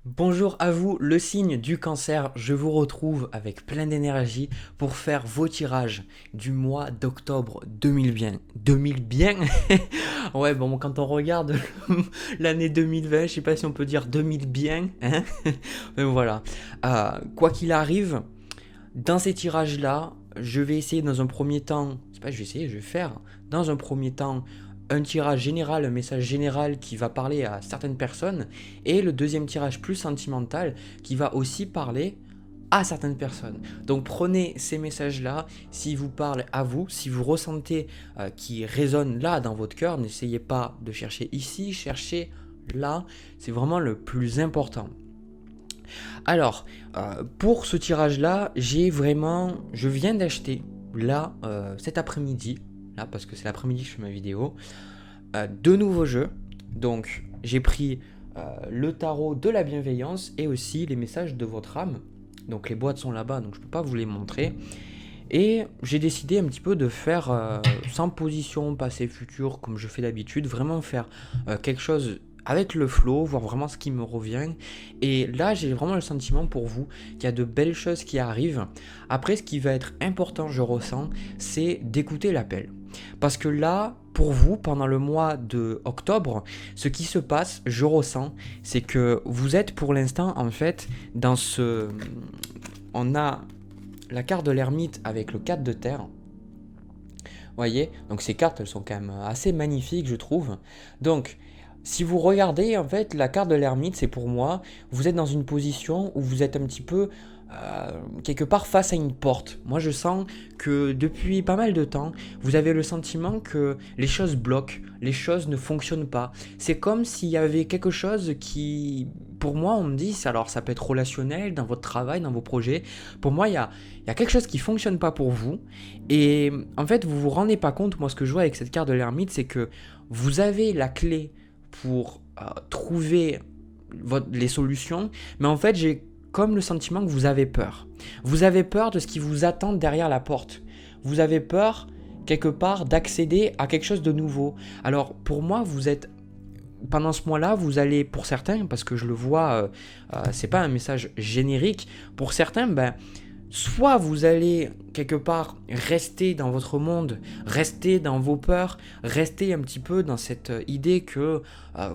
Bonjour à vous, le signe du cancer, je vous retrouve avec plein d'énergie pour faire vos tirages du mois d'octobre 2000 bien. 2000 bien. Ouais, bon, quand on regarde l'année 2020, je sais pas si on peut dire 2000 bien, hein. Mais voilà. Quoi qu'il arrive, dans ces tirages-là, je vais essayer dans un premier temps, c'est pas je vais essayer, je vais faire dans un premier temps un tirage général, un message général qui va parler à certaines personnes, et le deuxième tirage plus sentimental qui va aussi parler à certaines personnes. Donc prenez ces messages-là, s'ils vous parlent à vous, si vous ressentez qu'ils résonnent là dans votre cœur, n'essayez pas de chercher ici, cherchez là, c'est vraiment le plus important. Alors, pour ce tirage-là, je viens d'acheter, là, cet après-midi, là, parce que c'est l'après-midi que je fais ma vidéo, deux nouveaux jeux. Donc, j'ai pris le tarot de la bienveillance et aussi les messages de votre âme. Donc, les boîtes sont là-bas, donc je ne peux pas vous les montrer. Et j'ai décidé un petit peu de faire sans position, passé, futur, comme je fais d'habitude, vraiment faire quelque chose avec le flow, voir vraiment ce qui me revient. Et là, j'ai vraiment le sentiment pour vous qu'il y a de belles choses qui arrivent. Après, ce qui va être important, je ressens, c'est d'écouter l'appel. Parce que là, pour vous, pendant le mois de octobre, ce qui se passe, je ressens, c'est que vous êtes pour l'instant, en fait, dans ce... On a la carte de l'ermite avec le 4 de terre. Vous voyez, donc ces cartes, elles sont quand même assez magnifiques, je trouve. Donc, si vous regardez, en fait, la carte de l'ermite, c'est pour moi, vous êtes dans une position où vous êtes un petit peu quelque part face à une porte. Moi, je sens que depuis pas mal de temps, vous avez le sentiment que les choses bloquent, les choses ne fonctionnent pas. C'est comme s'il y avait quelque chose qui, pour moi, on me dit, alors ça peut être relationnel, dans votre travail, dans vos projets. Pour moi, il y a quelque chose qui fonctionne pas pour vous. Et en fait, vous vous rendez pas compte, moi, ce que je vois avec cette carte de l'ermite, c'est que vous avez la clé pour trouver les solutions, mais en fait, j'ai comme le sentiment que vous avez peur. Vous avez peur de ce qui vous attend derrière la porte. Vous avez peur, quelque part, d'accéder à quelque chose de nouveau. Alors, pour moi, vous êtes pendant ce mois-là, vous allez, pour certains, parce que je le vois, c'est pas un message générique, pour certains, ben, soit vous allez quelque part rester dans votre monde, rester dans vos peurs, rester un petit peu dans cette idée que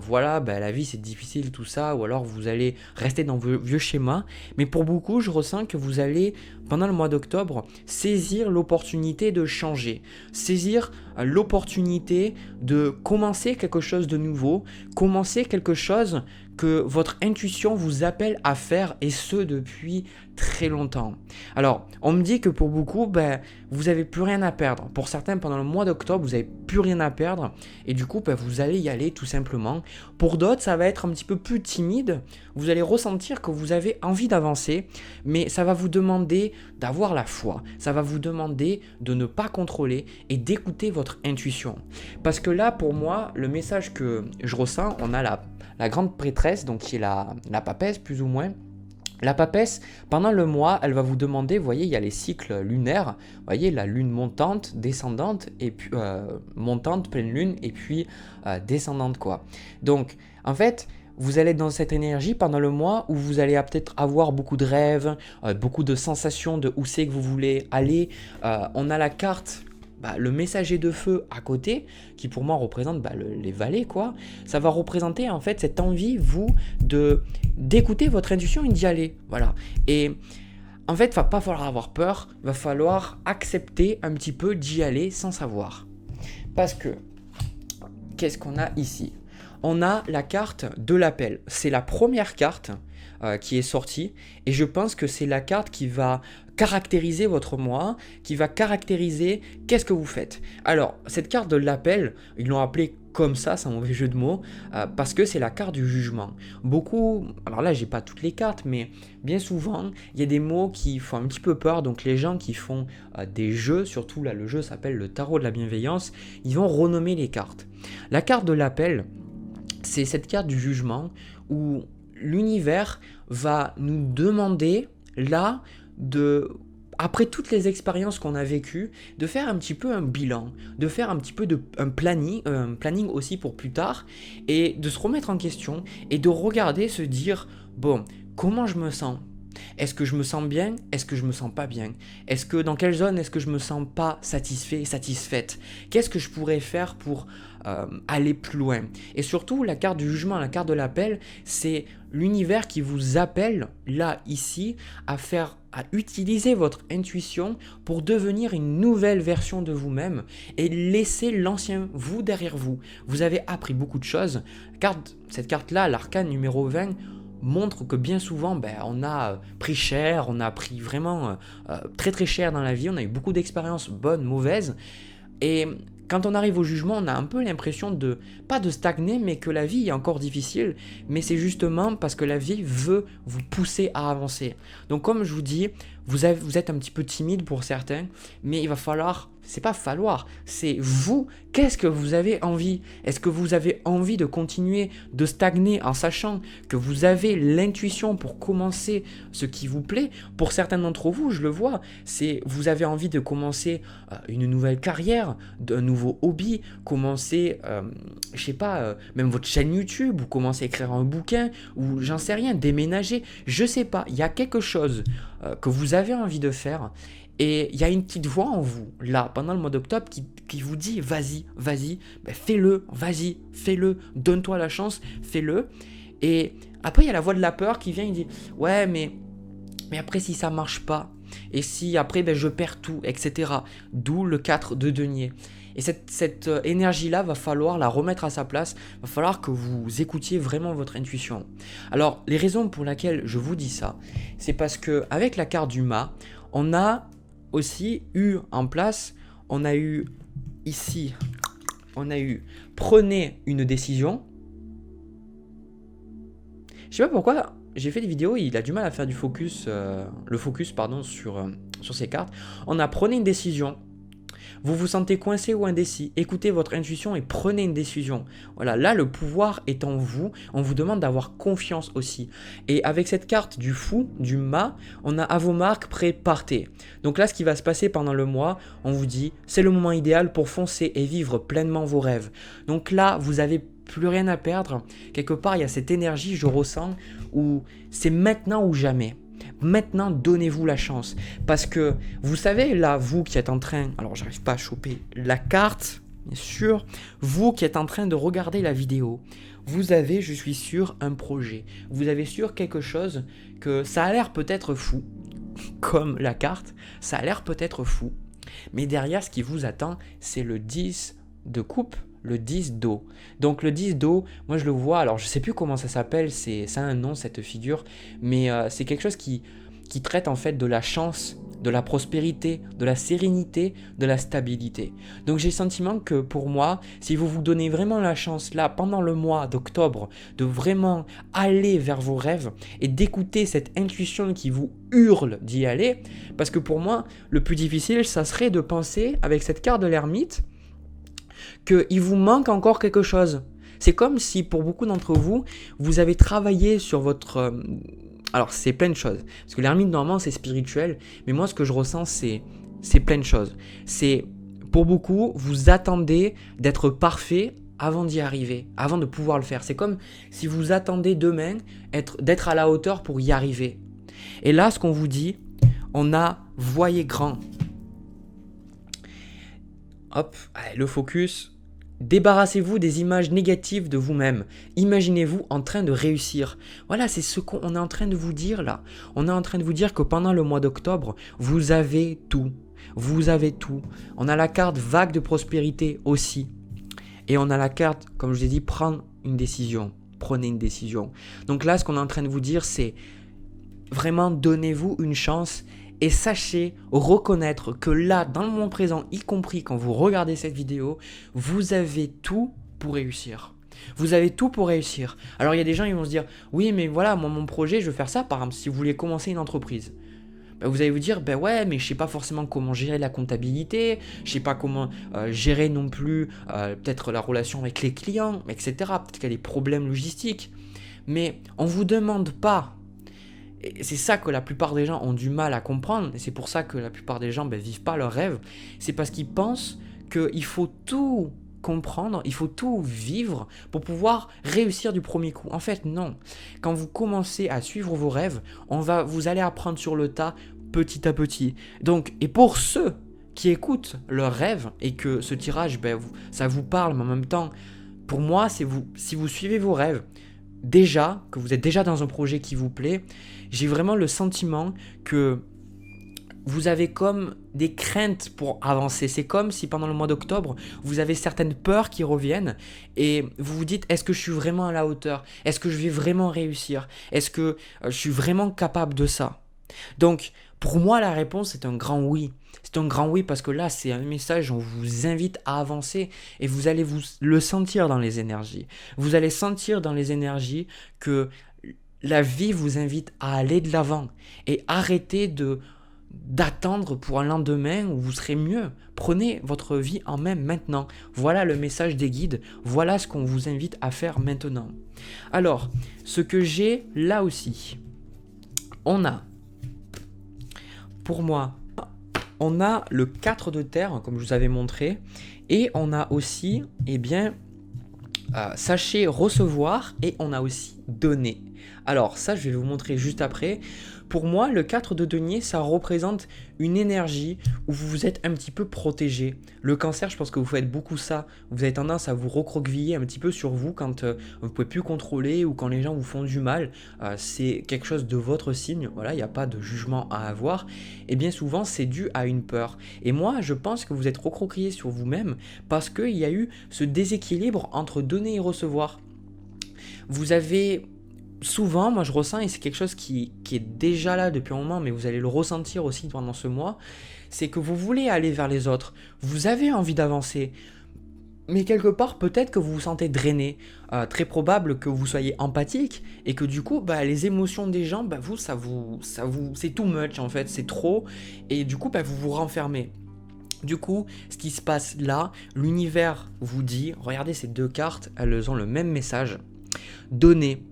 voilà, ben, la vie c'est difficile, tout ça, ou alors vous allez rester dans vos vieux schémas. Mais pour beaucoup, je ressens que vous allez, pendant le mois d'octobre, saisir l'opportunité de changer, saisir l'opportunité de commencer quelque chose de nouveau, commencer quelque chose que votre intuition vous appelle à faire, et ce depuis très longtemps. Alors, on me dit que pour beaucoup, ben, vous n'avez plus rien à perdre. Pour certains, pendant le mois d'octobre, vous n'avez plus rien à perdre, et du coup, ben, vous allez y aller tout simplement. Pour d'autres, ça va être un petit peu plus timide. Vous allez ressentir que vous avez envie d'avancer, mais ça va vous demander d'avoir la foi. Ça va vous demander de ne pas contrôler et d'écouter votre intuition. Parce que là, pour moi, le message que je ressens, on a la grande prêtresse, donc qui est la papesse plus ou moins. La papesse, pendant le mois, elle va vous demander, vous voyez, il y a les cycles lunaires, vous voyez, la lune montante, descendante, et puis montante, pleine lune, et puis descendante, quoi. Donc, en fait, vous allez être dans cette énergie pendant le mois où vous allez peut-être avoir beaucoup de rêves, beaucoup de sensations de où c'est que vous voulez aller. On a la carte, le messager de feu à côté, qui pour moi représente les valets, quoi. Ça va représenter en fait cette envie, vous, d'écouter votre intuition et d'y aller. Voilà. Et en fait, il va pas falloir avoir peur, il va falloir accepter un petit peu d'y aller sans savoir. Parce que, qu'est-ce qu'on a ici? On a la carte de l'appel. C'est la première carte qui est sortie, et je pense que c'est la carte qui va caractériser votre mois, qui va caractériser qu'est-ce que vous faites. Alors, cette carte de l'appel, ils l'ont appelée comme ça, c'est un mauvais jeu de mots, parce que c'est la carte du jugement. Beaucoup, alors là j'ai pas toutes les cartes, mais bien souvent, il y a des mots qui font un petit peu peur, donc les gens qui font des jeux, surtout là le jeu s'appelle le tarot de la bienveillance, ils vont renommer les cartes. La carte de l'appel, c'est cette carte du jugement où l'univers va nous demander là de après toutes les expériences qu'on a vécues, de faire un petit peu un bilan, de faire un petit peu un planning aussi pour plus tard, et de se remettre en question, et de regarder, se dire, bon, comment je me sens ? Est-ce que je me sens bien ? Est-ce que je me sens pas bien ? Dans quelle zone est-ce que je me sens pas satisfait, satisfaite ? Qu'est-ce que je pourrais faire pour aller plus loin ? Et surtout, la carte du jugement, la carte de l'appel, c'est l'univers qui vous appelle, là, ici, à utiliser votre intuition pour devenir une nouvelle version de vous-même et laisser l'ancien vous derrière vous. Vous avez appris beaucoup de choses. Cette carte-là, l'arcane numéro 20, montre que bien souvent, on a pris cher, on a pris vraiment très très cher dans la vie, on a eu beaucoup d'expériences bonnes, mauvaises, et quand on arrive au jugement, on a un peu l'impression pas de stagner, mais que la vie est encore difficile, mais c'est justement parce que la vie veut vous pousser à avancer. Donc comme je vous dis, vous êtes un petit peu timide pour certains, mais il va falloir, c'est vous, qu'est-ce que vous avez envie ? Est-ce que vous avez envie de continuer de stagner en sachant que vous avez l'intuition pour commencer ce qui vous plaît ? Pour certains d'entre vous, je le vois, vous avez envie de commencer une nouvelle carrière, un nouveau hobby, commencer, même votre chaîne YouTube, ou commencer à écrire un bouquin, ou j'en sais rien, déménager, je sais pas, il y a quelque chose que vous avez envie de faire. Et il y a une petite voix en vous, là, pendant le mois d'octobre, qui vous dit « Vas-y, fais-le, fais-le, donne-toi la chance, fais-le. » Et après, il y a la voix de la peur qui vient et dit « Ouais, mais après, si ça marche pas, et si après, je perds tout, etc. » D'où le 4 de denier. Et cette énergie-là, va falloir la remettre à sa place, va falloir que vous écoutiez vraiment votre intuition. Alors, les raisons pour lesquelles je vous dis ça, c'est parce qu'avec la carte du mât, on a aussi eu en place, on a eu prenez une décision. Je sais pas pourquoi, j'ai fait des vidéos, il a du mal à faire le focus sur ces cartes. On a prenez une décision. Vous vous sentez coincé ou indécis, écoutez votre intuition et prenez une décision. Voilà, là le pouvoir est en vous, on vous demande d'avoir confiance aussi. Et avec cette carte du fou, du mât, on a à vos marques, prêts, partez. Donc là ce qui va se passer pendant le mois, on vous dit c'est le moment idéal pour foncer et vivre pleinement vos rêves. Donc là vous avez plus rien à perdre. Quelque part il y a cette énergie, je ressens, où c'est maintenant ou jamais. Maintenant, donnez-vous la chance. Parce que, vous savez, là, vous qui êtes en train... Alors, j'arrive pas à choper la carte, bien sûr. Vous qui êtes en train de regarder la vidéo, vous avez, je suis sûr, un projet. Vous avez sûr quelque chose que ça a l'air peut-être fou, comme la carte, ça a l'air peut-être fou. Mais derrière, ce qui vous attend, c'est le 10 de coupe, le 10 d'eau. Donc le 10 d'eau, moi je le vois, alors je sais plus comment ça s'appelle, ça a un nom cette figure, mais c'est quelque chose qui traite en fait de la chance, de la prospérité, de la sérénité, de la stabilité. Donc j'ai le sentiment que pour moi, si vous vous donnez vraiment la chance là, pendant le mois d'octobre, de vraiment aller vers vos rêves et d'écouter cette intuition qui vous hurle d'y aller, parce que pour moi, le plus difficile, ça serait de penser avec cette carte de l'ermite, qu'il vous manque encore quelque chose. C'est comme si pour beaucoup d'entre vous, vous avez travaillé sur votre... Alors c'est plein de choses, parce que l'ermite normalement c'est spirituel, mais moi ce que je ressens c'est plein de choses. C'est pour beaucoup, vous attendez d'être parfait avant d'y arriver, avant de pouvoir le faire. C'est comme si vous attendez demain d'être à la hauteur pour y arriver. Et là ce qu'on vous dit, on a voyez grand. Hop, allez, le focus. Débarrassez-vous des images négatives de vous-même. Imaginez-vous en train de réussir. Voilà, c'est ce qu'on est en train de vous dire là. On est en train de vous dire que pendant le mois d'octobre, vous avez tout. Vous avez tout. On a la carte vague de prospérité aussi. Et on a la carte, comme je vous ai dit, prendre une décision. Prenez une décision. Donc là, ce qu'on est en train de vous dire, c'est vraiment donnez-vous une chance. Et sachez reconnaître que là, dans le moment présent, y compris quand vous regardez cette vidéo, vous avez tout pour réussir. Vous avez tout pour réussir. Alors il y a des gens qui vont se dire « Oui, mais voilà, moi mon projet, je veux faire ça. Par exemple, si vous voulez commencer une entreprise. » Vous allez vous dire « Ouais, mais je ne sais pas forcément comment gérer la comptabilité. Je ne sais pas comment gérer non plus peut-être la relation avec les clients, etc. Peut-être qu'il y a des problèmes logistiques. » Mais on ne vous demande pas Et c'est ça que la plupart des gens ont du mal à comprendre, et c'est pour ça que la plupart des gens vivent pas leurs rêves, c'est parce qu'ils pensent qu'il faut tout comprendre, il faut tout vivre pour pouvoir réussir du premier coup. En fait, non. Quand vous commencez à suivre vos rêves, vous allez apprendre sur le tas petit à petit. Donc, et pour ceux qui écoutent leurs rêves et que ce tirage, ça vous parle, mais en même temps, pour moi, si vous suivez vos rêves, déjà, que vous êtes déjà dans un projet qui vous plaît, j'ai vraiment le sentiment que vous avez comme des craintes pour avancer. C'est comme si pendant le mois d'octobre, vous avez certaines peurs qui reviennent et vous vous dites, est-ce que je suis vraiment à la hauteur? Est-ce que je vais vraiment réussir? Est-ce que je suis vraiment capable de ça? Donc, pour moi, la réponse est un grand oui. C'est un grand oui parce que là, c'est un message, on vous invite à avancer et vous allez vous le sentir dans les énergies. Vous allez sentir dans les énergies que la vie vous invite à aller de l'avant et arrêter d'attendre pour un lendemain où vous serez mieux. Prenez votre vie en main maintenant. Voilà le message des guides. Voilà ce qu'on vous invite à faire maintenant. Alors, ce que j'ai là aussi, pour moi, on a le 4 de terre, comme je vous avais montré, et on a aussi, sachez recevoir, et on a aussi donner. Alors ça, je vais vous montrer juste après. Pour moi, le 4 de denier, ça représente une énergie où vous êtes un petit peu protégé. Le cancer, je pense que vous faites beaucoup ça. Vous avez tendance à vous recroqueviller un petit peu sur vous quand vous ne pouvez plus contrôler ou quand les gens vous font du mal. C'est quelque chose de votre signe. Voilà, il n'y a pas de jugement à avoir. Et bien souvent, c'est dû à une peur. Et moi, je pense que vous êtes recroquevillé sur vous-même parce qu'il y a eu ce déséquilibre entre donner et recevoir. Vous avez... Souvent, moi je ressens, et c'est quelque chose qui est déjà là depuis un moment, mais vous allez le ressentir aussi pendant ce mois, c'est que vous voulez aller vers les autres, vous avez envie d'avancer, mais quelque part peut-être que vous vous sentez drainé, très probable que vous soyez empathique, et que du coup, les émotions des gens, c'est too much en fait, c'est trop, et du coup, vous vous renfermez. Du coup, ce qui se passe là, l'univers vous dit, regardez ces deux cartes, elles ont le même message, donnez.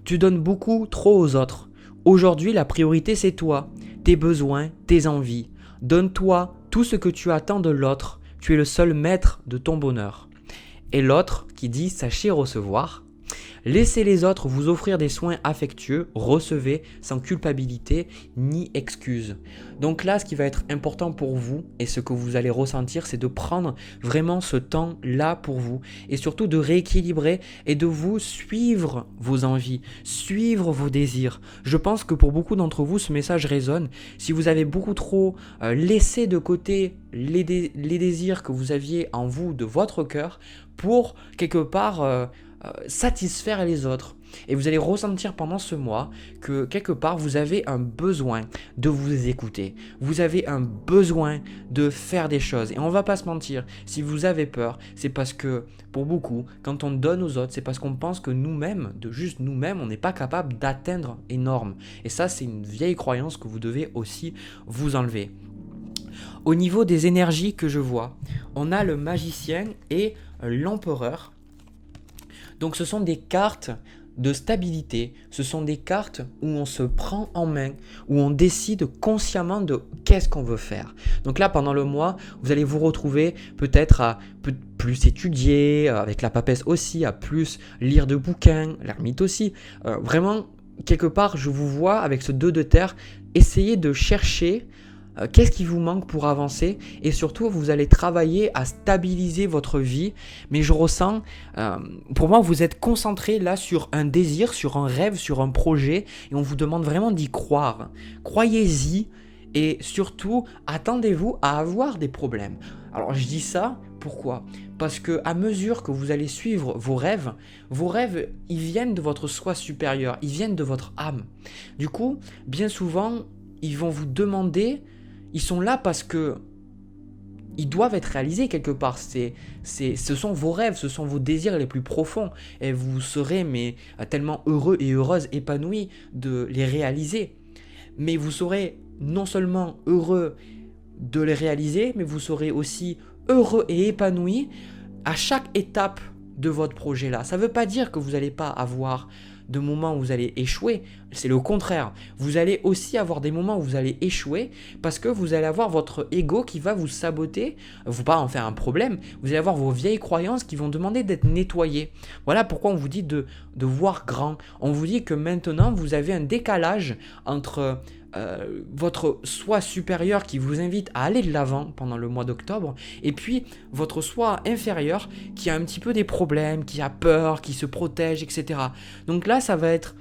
Tu donnes beaucoup trop aux autres. Aujourd'hui, la priorité, c'est toi, tes besoins, tes envies. Donne-toi tout ce que tu attends de l'autre. Tu es le seul maître de ton bonheur. Et l'autre qui dit sachez recevoir. Laissez les autres vous offrir des soins affectueux, recevez sans culpabilité ni excuse. Donc là, ce qui va être important pour vous et ce que vous allez ressentir, c'est de prendre vraiment ce temps-là pour vous et surtout de rééquilibrer et de vous suivre vos envies, suivre vos désirs. Je pense que pour beaucoup d'entre vous, ce message résonne. Si vous avez beaucoup trop laissé de côté les désirs que vous aviez en vous, de votre cœur, pour quelque part... satisfaire les autres. Et vous allez ressentir pendant ce mois que quelque part vous avez un besoin de vous écouter. Vous avez un besoin de faire des choses. Et on va pas se mentir, si vous avez peur, c'est parce que pour beaucoup, quand on donne aux autres, c'est parce qu'on pense que nous-mêmes, de juste nous-mêmes, on n'est pas capable d'atteindre une norme. Et ça, c'est une vieille croyance que vous devez aussi vous enlever. Au niveau des énergies que je vois, on a le magicien et l'empereur. Donc ce sont des cartes de stabilité, ce sont des cartes où on se prend en main, où on décide consciemment de qu'est-ce qu'on veut faire. Donc là, pendant le mois, vous allez vous retrouver peut-être à plus étudier, avec la papesse aussi, à plus lire de bouquins, l'ermite aussi. Vraiment, quelque part, je vous vois avec ce 2 de terre, essayer de chercher qu'est-ce qui vous manque pour avancer et surtout vous allez travailler à stabiliser votre vie, mais je ressens, pour moi vous êtes concentré là sur un désir, sur un rêve, sur un projet et on vous demande vraiment d'y croire. Croyez-y et surtout attendez-vous à avoir des problèmes. Alors je dis ça, pourquoi ? Parce que à mesure que vous allez suivre vos rêves, ils viennent de votre soi supérieur, ils viennent de votre âme. Du coup, bien souvent, ils vont vous demander... Ils sont là parce que ils doivent être réalisés quelque part. Ce sont vos rêves, ce sont vos désirs les plus profonds. Et vous serez tellement heureux et heureuse, épanouis de les réaliser. Mais vous serez non seulement heureux de les réaliser, mais vous serez aussi heureux et épanoui à chaque étape de votre projet là. Ça ne veut pas dire que vous n'allez pas avoir de moments où vous allez échouer, c'est le contraire. Vous allez aussi avoir des moments où vous allez échouer parce que vous allez avoir votre ego qui va vous saboter, vous pas en faire un problème, vous allez avoir vos vieilles croyances qui vont demander d'être nettoyées. Voilà pourquoi on vous dit de voir grand. On vous dit que maintenant vous avez un décalage entre votre soi supérieur qui vous invite à aller de l'avant pendant le mois d'octobre et puis votre soi inférieur qui a un petit peu des problèmes, qui a peur, qui se protège, etc. Donc là, ça va être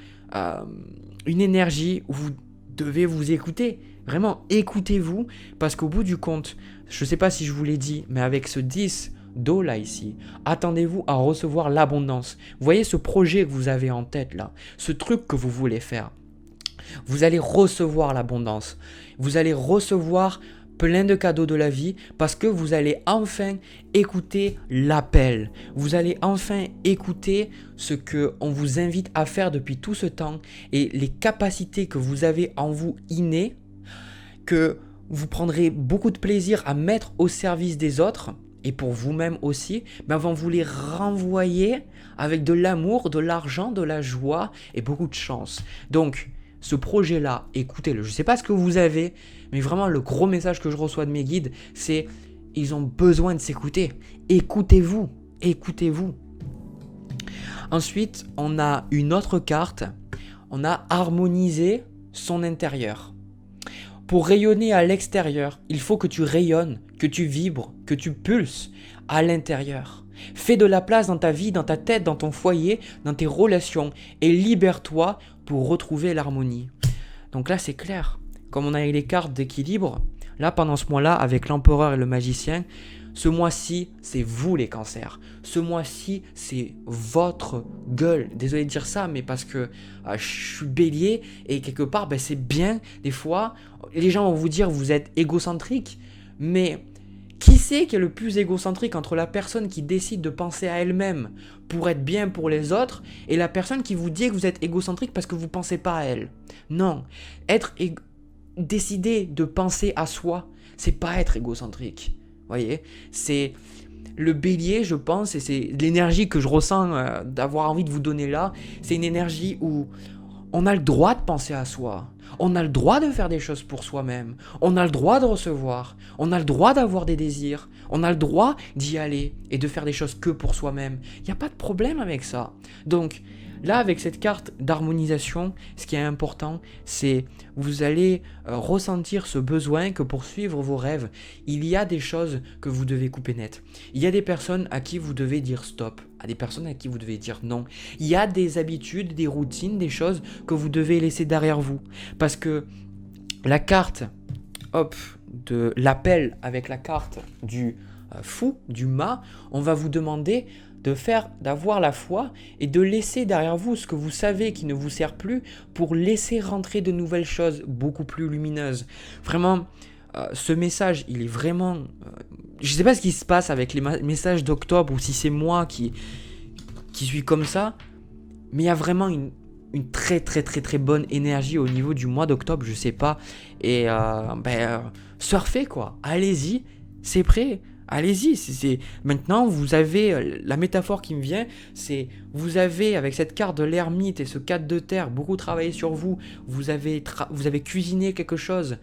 une énergie où vous devez vous écouter. Vraiment, écoutez-vous parce qu'au bout du compte, je ne sais pas si je vous l'ai dit, mais avec ce 10 d'eau là ici, attendez-vous à recevoir l'abondance. Vous voyez ce projet que vous avez en tête là, ce truc que vous voulez faire. Vous allez recevoir l'abondance. Vous allez recevoir plein de cadeaux de la vie parce que vous allez enfin écouter l'appel. Vous allez enfin écouter ce qu'on vous invite à faire depuis tout ce temps et les capacités que vous avez en vous innées, que vous prendrez beaucoup de plaisir à mettre au service des autres et pour vous-même aussi, ben vont vous les renvoyer avec de l'amour, de l'argent, de la joie et beaucoup de chance. Donc, ce projet-là, écoutez-le. Je ne sais pas ce que vous avez, mais vraiment le gros message que je reçois de mes guides, c'est ils ont besoin de s'écouter. Écoutez-vous, écoutez-vous. Ensuite, on a une autre carte. On a harmonisé son intérieur. Pour rayonner à l'extérieur, il faut que tu rayonnes, que tu vibres, que tu pulses à l'intérieur. Fais de la place dans ta vie, dans ta tête, dans ton foyer, dans tes relations et libère-toi pour retrouver l'harmonie. Donc là, c'est clair. Comme on a les cartes d'équilibre, là, pendant ce mois-là, avec l'empereur et le magicien, ce mois-ci, c'est vous les cancers. Ce mois-ci, c'est votre gueule. Désolé de dire ça, mais parce que je suis bélier et quelque part, c'est bien. Des fois, les gens vont vous dire vous êtes égocentrique, mais qui c'est qui est le plus égocentrique entre la personne qui décide de penser à elle-même pour être bien pour les autres et la personne qui vous dit que vous êtes égocentrique parce que vous ne pensez pas à elle? Non, décider de penser à soi, c'est pas être égocentrique. Voyez, c'est le bélier, je pense, et c'est l'énergie que je ressens d'avoir envie de vous donner là. C'est une énergie où on a le droit de penser à soi. On a le droit de faire des choses pour soi-même. On a le droit de recevoir. On a le droit d'avoir des désirs. On a le droit d'y aller et de faire des choses que pour soi-même. Il n'y a pas de problème avec ça. Donc, là, avec cette carte d'harmonisation, ce qui est important, c'est vous allez ressentir ce besoin que pour suivre vos rêves, il y a des choses que vous devez couper net. Il y a des personnes à qui vous devez dire stop, à des personnes à qui vous devez dire non. Il y a des habitudes, des routines, des choses que vous devez laisser derrière vous. Parce que la carte, de l'appel avec la carte du fou, du mât, on va vous demander d'avoir la foi et de laisser derrière vous ce que vous savez qui ne vous sert plus pour laisser rentrer de nouvelles choses beaucoup plus lumineuses. Vraiment, ce message, il est vraiment... je ne sais pas ce qui se passe avec les messages d'octobre ou si c'est moi qui suis comme ça, mais il y a vraiment une très très très très bonne énergie au niveau du mois d'octobre, je sais pas. Et surfez quoi, allez-y, c'est prêt. Allez-y, maintenant vous avez, la métaphore qui me vient, c'est vous avez avec cette carte de l'ermite et ce 4 de terre beaucoup travaillé sur vous, vous avez cuisiné quelque chose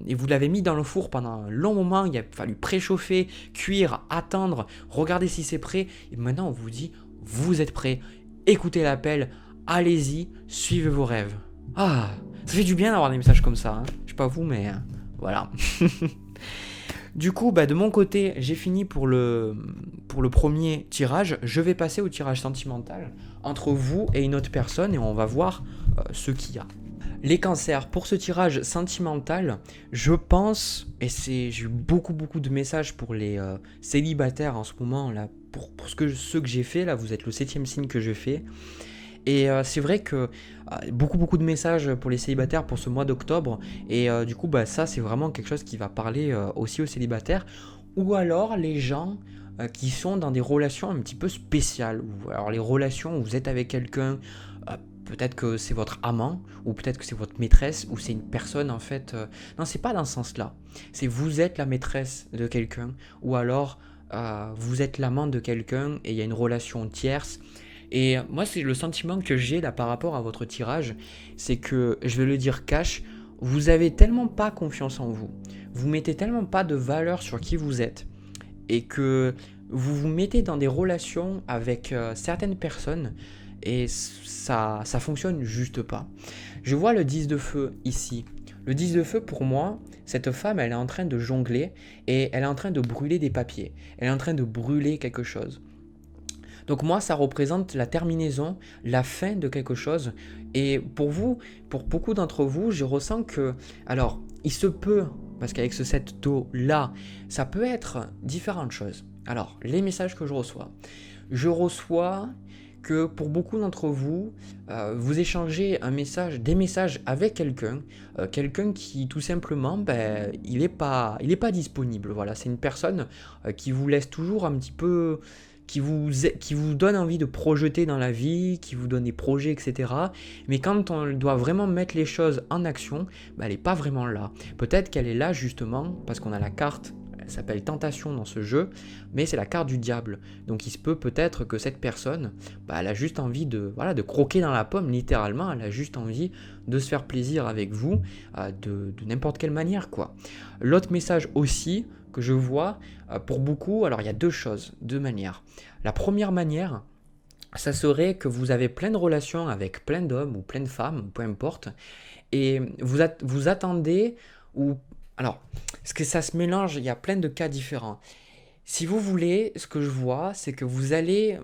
et vous l'avez mis dans le four pendant un long moment, il a fallu préchauffer, cuire, attendre, regarder si c'est prêt et maintenant on vous dit vous êtes prêt, écoutez l'appel, allez-y, suivez vos rêves. Ah, ça fait du bien d'avoir des messages comme ça, hein. Je sais pas vous mais voilà. Du coup, de mon côté, j'ai fini pour le premier tirage. Je vais passer au tirage sentimental entre vous et une autre personne et on va voir ce qu'il y a. Les cancers, pour ce tirage sentimental, je pense, et j'ai eu beaucoup de messages pour les célibataires en ce moment, là, pour ceux que j'ai fait, là, vous êtes le 7e signe que je fais. Et c'est vrai que beaucoup de messages pour les célibataires pour ce mois d'octobre. Et du coup, ça, c'est vraiment quelque chose qui va parler aussi aux célibataires. Ou alors les gens qui sont dans des relations un petit peu spéciales. Alors les relations où vous êtes avec quelqu'un, peut-être que c'est votre amant, ou peut-être que c'est votre maîtresse, ou c'est une personne en fait... Non, c'est pas dans ce sens-là. C'est vous êtes la maîtresse de quelqu'un, ou alors vous êtes l'amant de quelqu'un et il y a une relation tierce. Et moi, c'est le sentiment que j'ai là par rapport à votre tirage, c'est que, je vais le dire cash, vous avez tellement pas confiance en vous, vous mettez tellement pas de valeur sur qui vous êtes, et que vous vous mettez dans des relations avec certaines personnes, et ça fonctionne juste pas. Je vois le 10 de feu ici. Le 10 de feu, pour moi, cette femme, elle est en train de jongler et elle est en train de brûler des papiers. Elle est en train de brûler quelque chose. Donc moi, ça représente la terminaison, la fin de quelque chose. Et pour vous, pour beaucoup d'entre vous, je ressens que... Alors, il se peut, parce qu'avec ce 7 d'eau-là, ça peut être différentes choses. Alors, les messages que je reçois que pour beaucoup d'entre vous, vous échangez des messages avec quelqu'un qui tout simplement, il est pas disponible. Voilà, c'est une personne qui vous laisse toujours un petit peu, qui vous donne envie de projeter dans la vie, qui vous donne des projets, etc. Mais quand on doit vraiment mettre les choses en action, elle n'est pas vraiment là. Peut-être qu'elle est là justement parce qu'on a la carte. Elle s'appelle Tentation dans ce jeu, mais c'est la carte du diable. Donc il se peut peut-être que cette personne, elle a juste envie de croquer dans la pomme, littéralement. Elle a juste envie de se faire plaisir avec vous, de n'importe quelle manière, quoi. L'autre message aussi que je vois, pour beaucoup, alors il y a deux manières. La première manière, ça serait que vous avez plein de relations avec plein d'hommes ou plein de femmes, peu importe, et vous attendez, ou... Alors, parce que ça se mélange, il y a plein de cas différents. Si vous voulez, ce que je vois, c'est que vous allez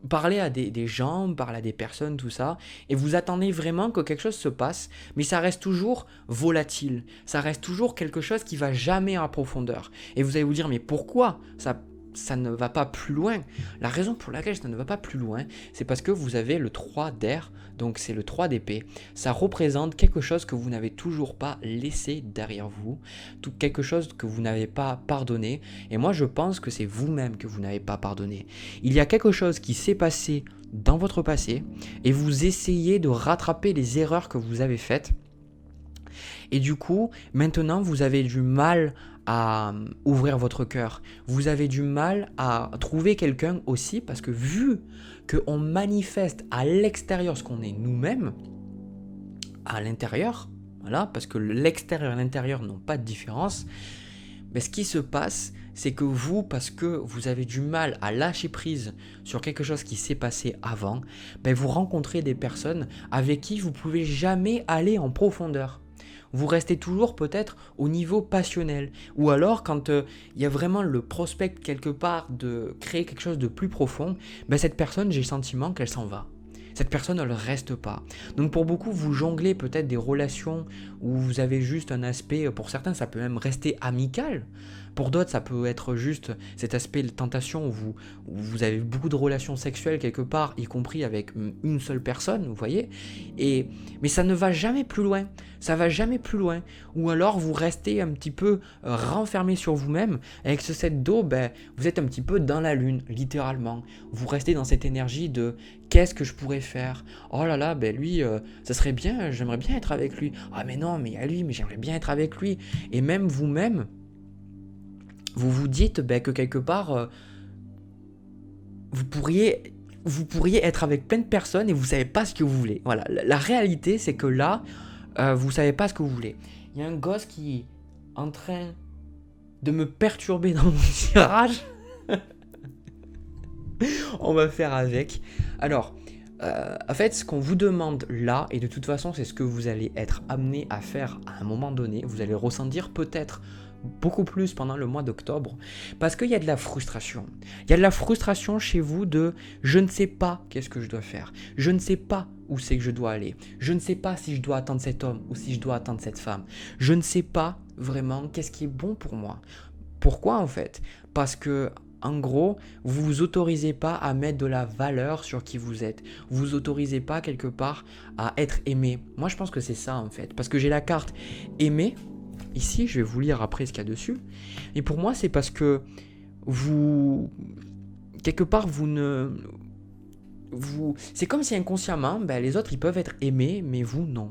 parler à des gens, parler à des personnes, tout ça, et vous attendez vraiment que quelque chose se passe, mais ça reste toujours volatile, ça reste toujours quelque chose qui va jamais en profondeur. Et vous allez vous dire, mais pourquoi ça ne va pas plus loin? La raison pour laquelle ça ne va pas plus loin, c'est parce que vous avez le 3 d'air, donc c'est le 3 d'épée. Ça représente quelque chose que vous n'avez toujours pas laissé derrière vous, quelque chose que vous n'avez pas pardonné, et moi je pense que c'est vous-même que vous n'avez pas pardonné. Il y a quelque chose qui s'est passé dans votre passé, et vous essayez de rattraper les erreurs que vous avez faites, et du coup, maintenant vous avez du mal à ouvrir votre cœur. Vous avez du mal à trouver quelqu'un aussi, parce que vu qu'on manifeste à l'extérieur ce qu'on est nous-mêmes, à l'intérieur, voilà, parce que l'extérieur et l'intérieur n'ont pas de différence, mais ce qui se passe, c'est que vous, parce que vous avez du mal à lâcher prise sur quelque chose qui s'est passé avant, vous rencontrez des personnes avec qui vous ne pouvez jamais aller en profondeur. Vous restez toujours peut-être au niveau passionnel. Ou alors quand il y a vraiment le prospect quelque part de créer quelque chose de plus profond, cette personne, j'ai le sentiment qu'elle s'en va. Cette personne, elle ne reste pas. Donc pour beaucoup, vous jonglez peut-être des relations où vous avez juste un aspect, pour certains, ça peut même rester amical. Pour d'autres, ça peut être juste cet aspect de tentation où vous avez beaucoup de relations sexuelles quelque part, y compris avec une seule personne, vous voyez. Mais ça ne va jamais plus loin. Ça va jamais plus loin. Ou alors vous restez un petit peu renfermé sur vous-même. Avec ce 7 d'eau, vous êtes un petit peu dans la lune, littéralement. Vous restez dans cette énergie de qu'est-ce que je pourrais faire? Oh là là, lui, ça serait bien, j'aimerais bien être avec lui. Ah mais non, mais il y a lui, mais j'aimerais bien être avec lui. Et même vous-même, vous vous dites que quelque part, vous pourriez être avec plein de personnes et vous ne savez pas ce que vous voulez. Voilà, la réalité, c'est que là, vous ne savez pas ce que vous voulez. Il y a un gosse qui est en train de me perturber dans mon tirage. On va faire avec. Alors, en fait, ce qu'on vous demande là, et de toute façon, c'est ce que vous allez être amené à faire à un moment donné, vous allez ressentir peut-être beaucoup plus pendant le mois d'octobre, parce qu'il y a de la frustration. Il y a de la frustration chez vous de « je ne sais pas qu'est-ce que je dois faire, je ne sais pas où c'est que je dois aller, je ne sais pas si je dois attendre cet homme ou si je dois attendre cette femme, je ne sais pas vraiment qu'est-ce qui est bon pour moi ». Pourquoi en fait? Parce que en gros, vous vous autorisez pas à mettre de la valeur sur qui vous êtes. Vous vous autorisez pas quelque part à être aimé. Moi, je pense que c'est ça en fait. Parce que j'ai la carte aimer. Ici, je vais vous lire après ce qu'il y a dessus. Et pour moi, c'est parce que vous... Quelque part, c'est comme si inconsciemment, les autres, ils peuvent être aimés, mais vous, non.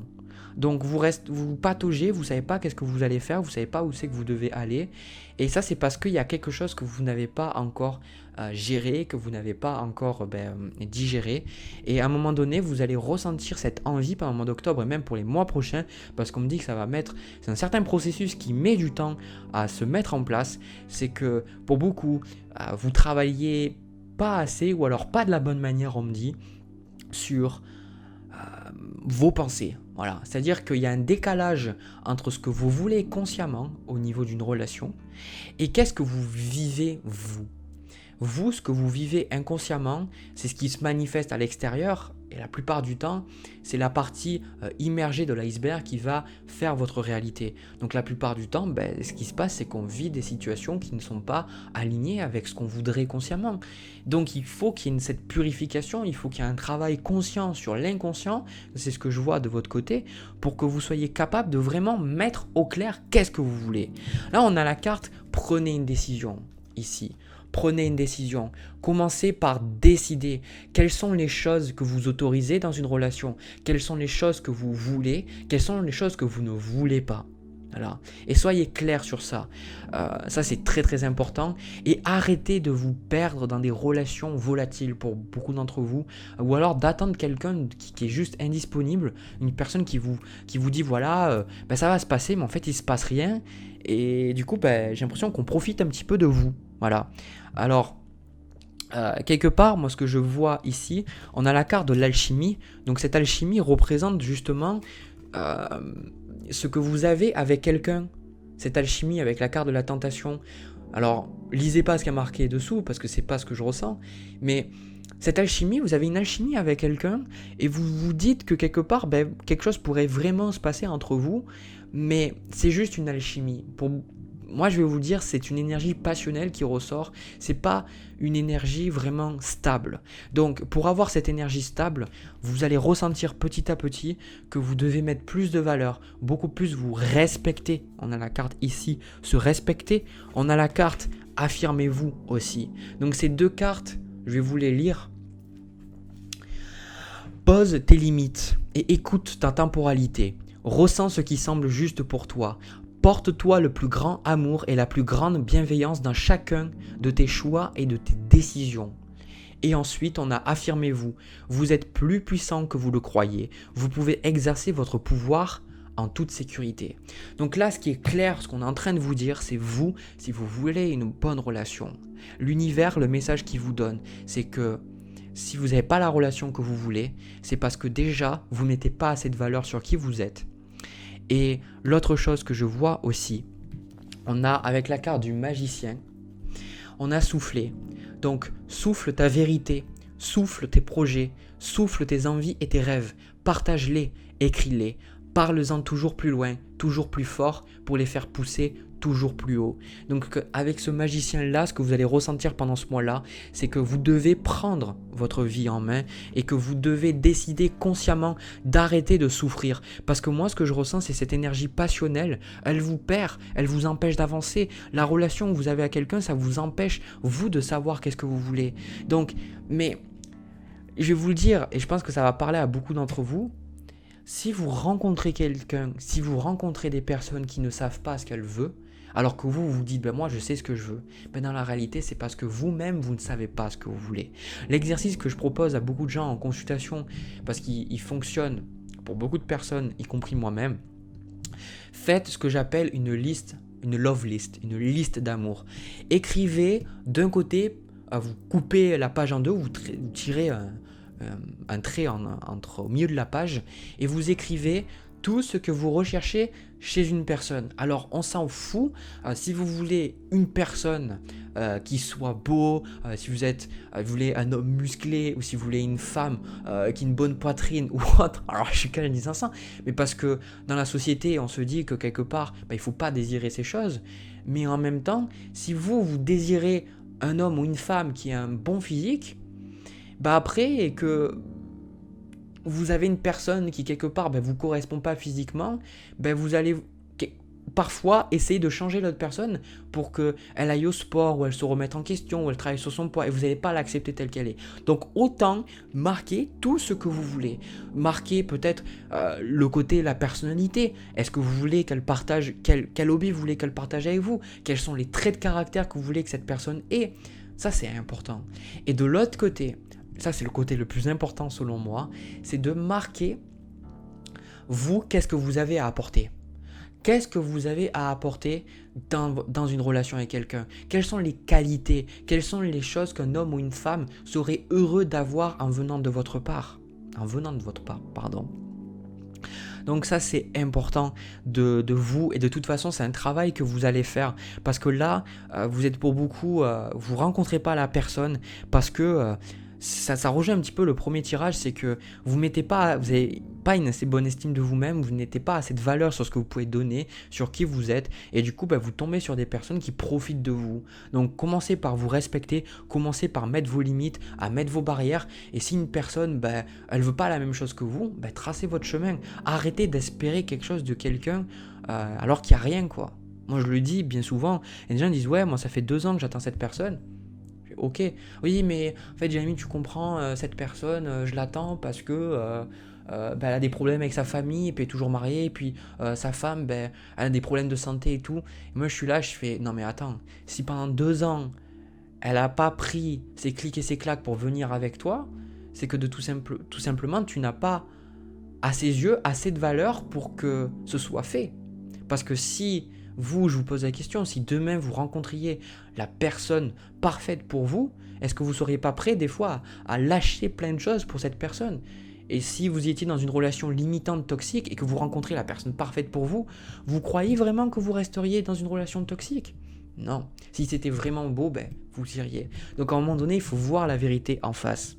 Donc vous pataugez, vous savez pas qu'est-ce que vous allez faire, vous savez pas où c'est que vous devez aller. Et ça, c'est parce qu'il y a quelque chose que vous n'avez pas encore géré, que vous n'avez pas encore digéré. Et à un moment donné, vous allez ressentir cette envie pendant le mois d'octobre et même pour les mois prochains, parce qu'on me dit que c'est un certain processus qui met du temps à se mettre en place. C'est que pour beaucoup, vous travaillez pas assez ou alors pas de la bonne manière, on me dit, sur vos pensées. Voilà. C'est-à-dire qu'il y a un décalage entre ce que vous voulez consciemment au niveau d'une relation et qu'est-ce que vous vivez vous. Vous, ce que vous vivez inconsciemment, c'est ce qui se manifeste à l'extérieur et la plupart du temps, c'est la partie immergée de l'iceberg qui va faire votre réalité. Donc la plupart du temps, ce qui se passe, c'est qu'on vit des situations qui ne sont pas alignées avec ce qu'on voudrait consciemment. Donc il faut qu'il y ait cette purification, il faut qu'il y ait un travail conscient sur l'inconscient, c'est ce que je vois de votre côté, pour que vous soyez capable de vraiment mettre au clair qu'est-ce que vous voulez. Là, on a la carte « Prenez une décision » ici. Prenez une décision. Commencez par décider quelles sont les choses que vous autorisez dans une relation, quelles sont les choses que vous voulez, quelles sont les choses que vous ne voulez pas. Voilà. Et soyez clair sur ça. Ça, c'est très très important. Et arrêtez de vous perdre dans des relations volatiles pour beaucoup d'entre vous. Ou alors d'attendre quelqu'un qui est juste indisponible. Une personne qui vous dit voilà, ça va se passer, mais en fait il ne se passe rien. Et du coup, j'ai l'impression qu'on profite un petit peu de vous. Voilà. Alors, quelque part, moi ce que je vois ici, on a la carte de l'alchimie. Donc cette alchimie représente justement ce que vous avez avec quelqu'un. Cette alchimie avec la carte de la tentation. Alors, lisez pas ce qu'il y a marqué dessous parce que c'est pas ce que je ressens. Mais cette alchimie, vous avez une alchimie avec quelqu'un et vous vous dites que quelque part, quelque chose pourrait vraiment se passer entre vous. Mais c'est juste une alchimie. Moi, je vais vous dire, c'est une énergie passionnelle qui ressort. C'est pas une énergie vraiment stable. Donc, pour avoir cette énergie stable, vous allez ressentir petit à petit que vous devez mettre plus de valeur, beaucoup plus vous respecter. On a la carte ici, se respecter. On a la carte affirmez-vous aussi. Donc, ces deux cartes, je vais vous les lire. Pose tes limites et écoute ta temporalité. Ressens ce qui semble juste pour toi. Porte-toi le plus grand amour et la plus grande bienveillance dans chacun de tes choix et de tes décisions. Et ensuite, on a affirmez-vous. Vous êtes plus puissant que vous le croyez. Vous pouvez exercer votre pouvoir en toute sécurité. Donc là, ce qui est clair, ce qu'on est en train de vous dire, c'est vous, si vous voulez une bonne relation. L'univers, le message qu'il vous donne, c'est que si vous n'avez pas la relation que vous voulez, c'est parce que déjà, vous mettez pas assez de valeur sur qui vous êtes. Et l'autre chose que je vois aussi, on a avec la carte du magicien, on a soufflé. Donc souffle ta vérité, souffle tes projets, souffle tes envies et tes rêves, partage-les, écris-les, parle-en toujours plus loin, toujours plus fort pour les faire pousser toujours plus haut. Donc avec ce magicien-là, ce que vous allez ressentir pendant ce mois-là, c'est que vous devez prendre votre vie en main et que vous devez décider consciemment d'arrêter de souffrir. Parce que moi, ce que je ressens, c'est cette énergie passionnelle. Elle vous perd, elle vous empêche d'avancer. La relation que vous avez à quelqu'un, ça vous empêche, vous, de savoir qu'est-ce que vous voulez. Donc, mais je vais vous le dire, et je pense que ça va parler à beaucoup d'entre vous, si vous rencontrez quelqu'un, si vous rencontrez des personnes qui ne savent pas ce qu'elles veulent, alors que vous dites, moi je sais ce que je veux. Dans la réalité, c'est parce que vous-même, vous ne savez pas ce que vous voulez. L'exercice que je propose à beaucoup de gens en consultation, parce qu'il fonctionne pour beaucoup de personnes, y compris moi-même, faites ce que j'appelle une liste, une love list, une liste d'amour. Écrivez d'un côté, vous coupez la page en deux, vous tirez un trait au milieu de la page et vous écrivez tout ce que vous recherchez chez une personne. Alors on s'en fout, si vous voulez une personne qui soit beau, si vous voulez un homme musclé ou si vous voulez une femme qui a une bonne poitrine ou autre, alors je suis quand même disant ça, mais parce que dans la société on se dit que quelque part il ne faut pas désirer ces choses, mais en même temps si vous désirez un homme ou une femme qui a un bon physique, après et que vous avez une personne qui quelque part vous correspond pas physiquement, vous allez parfois essayer de changer l'autre personne pour qu'elle aille au sport ou elle se remette en question ou elle travaille sur son poids et vous n'allez pas l'accepter telle qu'elle est. Donc autant marquer tout ce que vous voulez. Marquer peut-être le côté, la personnalité. Est-ce que vous voulez qu'elle partage, quel hobby vous voulez qu'elle partage avec vous? Quels sont les traits de caractère que vous voulez que cette personne ait? Ça, c'est important. Et de l'autre côté, ça c'est le côté le plus important selon moi, c'est de marquer, vous, qu'est-ce que vous avez à apporter? Qu'est-ce que vous avez à apporter dans une relation avec quelqu'un? Quelles sont les qualités? Quelles sont les choses qu'un homme ou une femme serait heureux d'avoir en venant de votre part? En venant de votre part, pardon. Donc ça, c'est important de vous. Et de toute façon, c'est un travail que vous allez faire. Parce que là, vous êtes pour beaucoup, vous ne rencontrez pas la personne parce que ça rejoint un petit peu le premier tirage, c'est que vous n'avez pas une assez bonne estime de vous-même, vous n'êtes pas assez de valeur sur ce que vous pouvez donner, sur qui vous êtes, et du coup, vous tombez sur des personnes qui profitent de vous. Donc, commencez par vous respecter, commencez par mettre vos limites, à mettre vos barrières, et si une personne, elle veut pas la même chose que vous, tracez votre chemin. Arrêtez d'espérer quelque chose de quelqu'un alors qu'il n'y a rien, quoi. Moi, je le dis bien souvent, et les gens disent, ouais, moi, ça fait 2 ans que j'attends cette personne. Ok, oui, mais en fait, Jérémy, tu comprends, cette personne, je l'attends parce que elle a des problèmes avec sa famille, et puis elle est toujours mariée, et puis sa femme, elle a des problèmes de santé et tout. Et moi, je suis là, je fais, non mais attends, si pendant 2 ans, elle n'a pas pris ses clics et ses claques pour venir avec toi, c'est que tout simplement, tu n'as pas, à ses yeux, assez de valeur pour que ce soit fait. Parce que si vous, je vous pose la question, si demain vous rencontriez la personne parfaite pour vous, est-ce que vous ne seriez pas prêt des fois à lâcher plein de choses pour cette personne? Et si vous étiez dans une relation limitante, toxique, et que vous rencontrez la personne parfaite pour vous, vous croyez vraiment que vous resteriez dans une relation toxique? Non. Si c'était vraiment beau, vous iriez. Donc à un moment donné, il faut voir la vérité en face.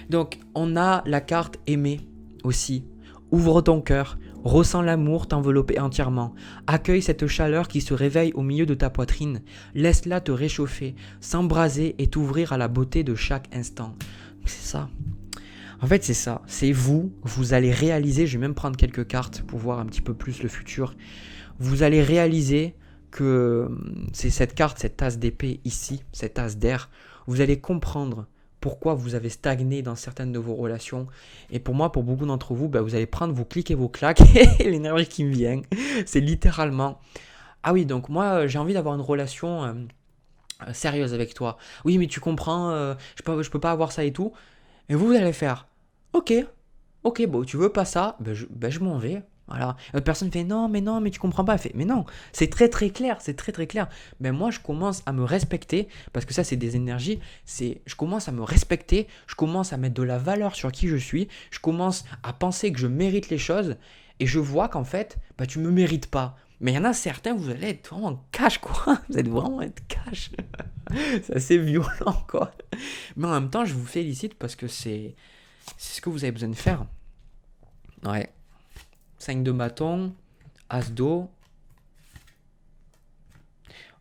Donc on a la carte aimer aussi. Ouvre ton cœur. Ressens l'amour t'envelopper entièrement. Accueille cette chaleur qui se réveille au milieu de ta poitrine. Laisse-la te réchauffer, s'embraser et t'ouvrir à la beauté de chaque instant. C'est ça. En fait, c'est ça. C'est vous allez réaliser, je vais même prendre quelques cartes pour voir un petit peu plus le futur. Vous allez réaliser que c'est cette carte, cette as d'épée ici, cette as d'air. Vous allez comprendre pourquoi vous avez stagné dans certaines de vos relations. Et pour moi, pour beaucoup d'entre vous, vous allez prendre vos clics et vos claques. Et l'énergie qui me vient, c'est littéralement... Ah oui, donc moi, j'ai envie d'avoir une relation sérieuse avec toi. Oui, mais tu comprends, je peux pas avoir ça et tout. Et vous allez faire, ok, bon, tu veux pas ça, je m'en vais. Voilà. L'autre personne fait non, mais tu comprends pas. Elle fait mais non, c'est très très clair, c'est très très clair. Mais moi, je commence à me respecter parce que ça, c'est des énergies. Je commence à me respecter, je commence à mettre de la valeur sur qui je suis, je commence à penser que je mérite les choses et je vois qu'en fait, tu me mérites pas. Mais il y en a certains, vous allez être vraiment cash, quoi. Vous allez vraiment être cash. C'est assez violent, quoi. Mais en même temps, je vous félicite parce que c'est ce que vous avez besoin de faire. Ouais. 5 de bâton, as d'eau,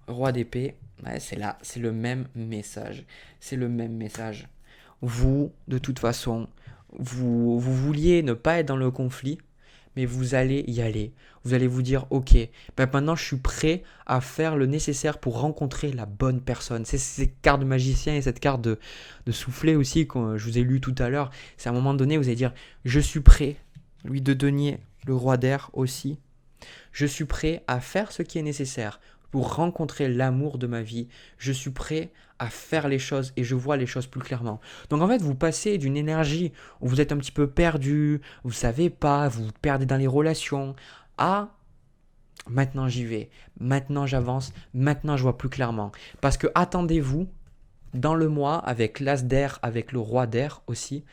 roi d'épée. Ouais, c'est là, c'est le même message. C'est le même message. Vous, de toute façon, vous vouliez ne pas être dans le conflit, mais vous allez y aller. Vous allez vous dire, ok, maintenant je suis prêt à faire le nécessaire pour rencontrer la bonne personne. C'est cette carte de magicien et cette carte de soufflet aussi que je vous ai lu tout à l'heure. C'est à un moment donné, vous allez dire, je suis prêt, lui de denier, le roi d'air aussi. Je suis prêt à faire ce qui est nécessaire pour rencontrer l'amour de ma vie. Je suis prêt à faire les choses et je vois les choses plus clairement. Donc en fait, vous passez d'une énergie où vous êtes un petit peu perdu, vous ne savez pas, vous vous perdez dans les relations, à maintenant j'y vais, maintenant j'avance, maintenant je vois plus clairement. Parce que attendez-vous dans le mois avec l'as d'air, avec le roi d'air aussi,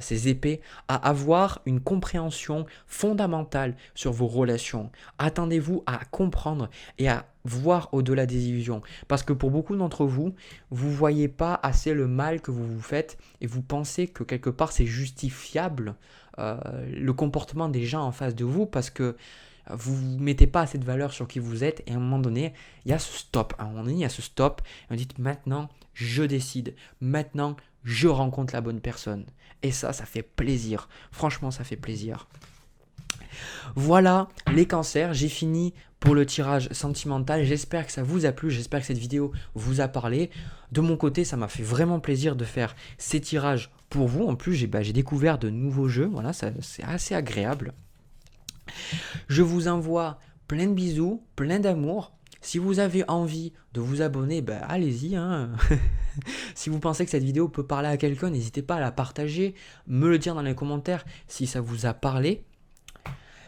ces épées, à avoir une compréhension fondamentale sur vos relations. Attendez-vous à comprendre et à voir au-delà des illusions. Parce que pour beaucoup d'entre vous, vous ne voyez pas assez le mal que vous vous faites et vous pensez que quelque part c'est justifiable le comportement des gens en face de vous parce que vous ne mettez pas assez de valeur sur qui vous êtes et à un moment donné, il y a ce stop. À un moment donné, il y a ce stop et on dit maintenant, je décide. Maintenant, je rencontre la bonne personne. Et ça fait plaisir. Franchement, ça fait plaisir. Voilà les cancers, j'ai fini pour le tirage sentimental. J'espère que ça vous a plu, j'espère que cette vidéo vous a parlé. De mon côté, ça m'a fait vraiment plaisir de faire ces tirages pour vous. En plus, j'ai découvert de nouveaux jeux, voilà, c'est assez agréable. Je vous envoie plein de bisous, plein d'amour. Si vous avez envie de vous abonner, allez-y, hein. Si vous pensez que cette vidéo peut parler à quelqu'un, n'hésitez pas à la partager, me le dire dans les commentaires si ça vous a parlé.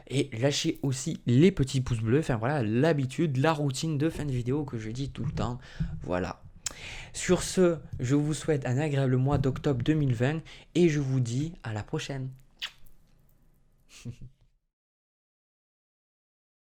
Et lâchez aussi les petits pouces bleus, enfin voilà, l'habitude, la routine de fin de vidéo que je dis tout le temps. Voilà. Sur ce, je vous souhaite un agréable mois d'octobre 2020 et je vous dis à la prochaine.